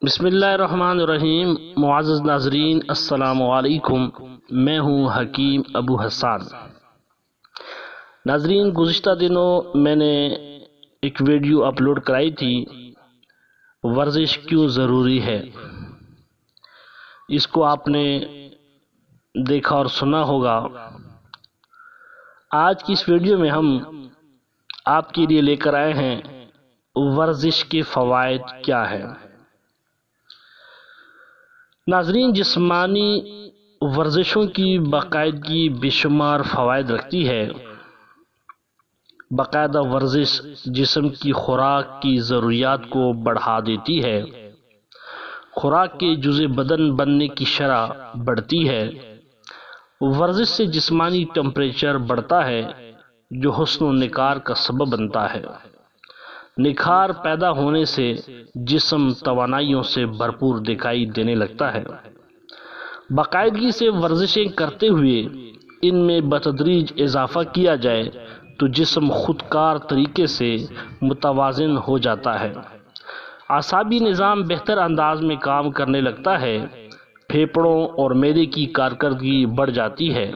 بسم اللہ الرحمن الرحیم۔ معزز ناظرین السلام علیکم، میں ہوں حکیم ابو حسان۔ ناظرین، گزشتہ دنوں میں نے ایک ویڈیو اپلوڈ کرائی تھی، ورزش کیوں ضروری ہے۔ اس کو آپ نے دیکھا اور سنا ہوگا۔ آج کی اس ویڈیو میں ہم آپ کے لیے لے کر آئے ہیں ورزش کے فوائد کیا ہیں۔ ناظرین، جسمانی ورزشوں کی باقاعدگی بے شمار فوائد رکھتی ہے۔ باقاعدہ ورزش جسم کی خوراک کی ضروریات کو بڑھا دیتی ہے، خوراک کے جزء بدن بننے کی شرح بڑھتی ہے۔ ورزش سے جسمانی ٹمپریچر بڑھتا ہے جو حسن و نکھار کا سبب بنتا ہے۔ نکھار پیدا ہونے سے جسم توانائیوں سے بھرپور دکھائی دینے لگتا ہے۔ باقاعدگی سے ورزشیں کرتے ہوئے ان میں بتدریج اضافہ کیا جائے تو جسم خودکار طریقے سے متوازن ہو جاتا ہے، اعصابی نظام بہتر انداز میں کام کرنے لگتا ہے، پھیپھڑوں اور معدے کی کارکردگی بڑھ جاتی ہے،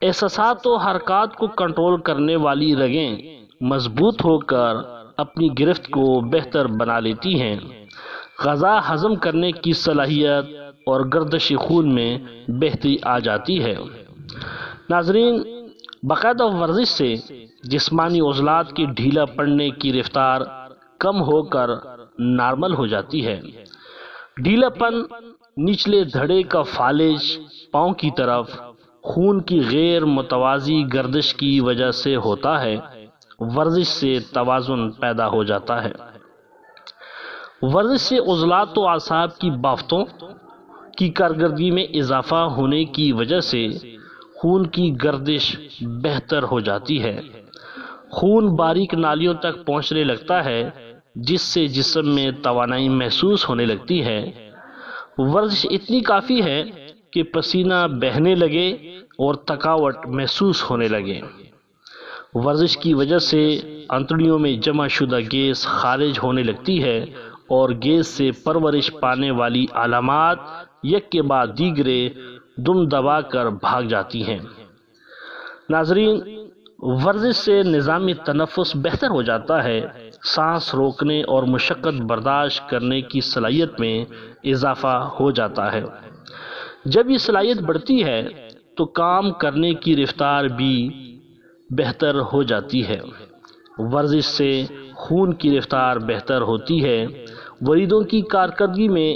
احساسات و حرکات کو کنٹرول کرنے والی رگیں مضبوط ہو کر اپنی گرفت کو بہتر بنا لیتی ہیں، غذا ہضم کرنے کی صلاحیت اور گردش خون میں بہتری آ جاتی ہے۔ ناظرین، باقاعدہ ورزش سے جسمانی عضلات کے ڈھیلا پڑنے کی رفتار کم ہو کر نارمل ہو جاتی ہے۔ ڈھیلا پن نچلے دھڑے کا فالج پاؤں کی طرف خون کی غیر متوازی گردش کی وجہ سے ہوتا ہے۔ ورزش سے توازن پیدا ہو جاتا ہے۔ ورزش سے عضلات و اعصاب کی بافتوں کی کارکردگی میں اضافہ ہونے کی وجہ سے خون کی گردش بہتر ہو جاتی ہے، خون باریک نالیوں تک پہنچنے لگتا ہے جس سے جسم میں توانائی محسوس ہونے لگتی ہے۔ ورزش اتنی کافی ہے کہ پسینہ بہنے لگے اور تھکاوٹ محسوس ہونے لگے۔ ورزش کی وجہ سے آنتڑیوں میں جمع شدہ گیس خارج ہونے لگتی ہے اور گیس سے پرورش پانے والی علامات یک کے بعد دیگرے دم دبا کر بھاگ جاتی ہیں۔ ناظرین، ورزش سے نظام تنفس بہتر ہو جاتا ہے، سانس روکنے اور مشقت برداشت کرنے کی صلاحیت میں اضافہ ہو جاتا ہے۔ جب یہ صلاحیت بڑھتی ہے تو کام کرنے کی رفتار بھی بہتر ہو جاتی ہے۔ ورزش سے خون کی رفتار بہتر ہوتی ہے، وریدوں کی کارکردگی میں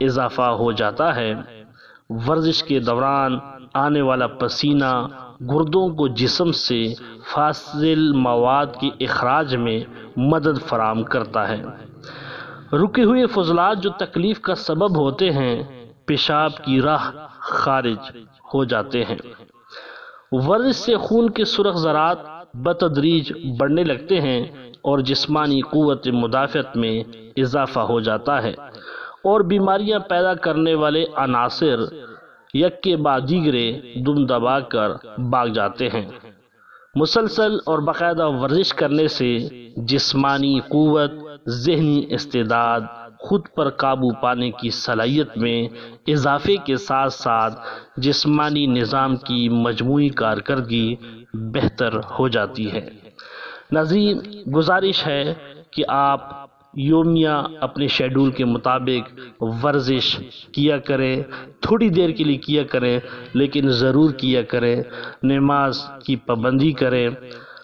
اضافہ ہو جاتا ہے۔ ورزش کے دوران آنے والا پسینہ گردوں کو جسم سے فاضل مواد کے اخراج میں مدد فراہم کرتا ہے۔ رکے ہوئے فضلات جو تکلیف کا سبب ہوتے ہیں پیشاب کی راہ خارج ہو جاتے ہیں۔ ورزش سے خون کے سرخ ذرات بتدریج بڑھنے لگتے ہیں اور جسمانی قوت مدافعت میں اضافہ ہو جاتا ہے اور بیماریاں پیدا کرنے والے عناصر یک کے بعد دیگرے دم دبا کر بھاگ جاتے ہیں۔ مسلسل اور باقاعدہ ورزش کرنے سے جسمانی قوت، ذہنی استعداد، خود پر قابو پانے کی صلاحیت میں اضافے کے ساتھ ساتھ جسمانی نظام کی مجموعی کارکردگی بہتر ہو جاتی ہے۔ ناظرین، گزارش ہے کہ آپ یومیہ اپنے شیڈول کے مطابق ورزش کیا کریں، تھوڑی دیر کے لیے کیا کریں لیکن ضرور کیا کریں، نماز کی پابندی کریں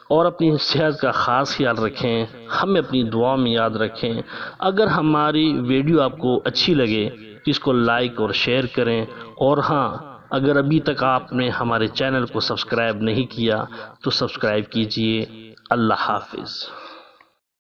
اور اپنی صحت کا خاص خیال رکھیں۔ ہمیں اپنی دعا میں یاد رکھیں۔ اگر ہماری ویڈیو آپ کو اچھی لگے تو اس کو لائک اور شیئر کریں، اور ہاں، اگر ابھی تک آپ نے ہمارے چینل کو سبسکرائب نہیں کیا تو سبسکرائب کیجئے۔ اللہ حافظ۔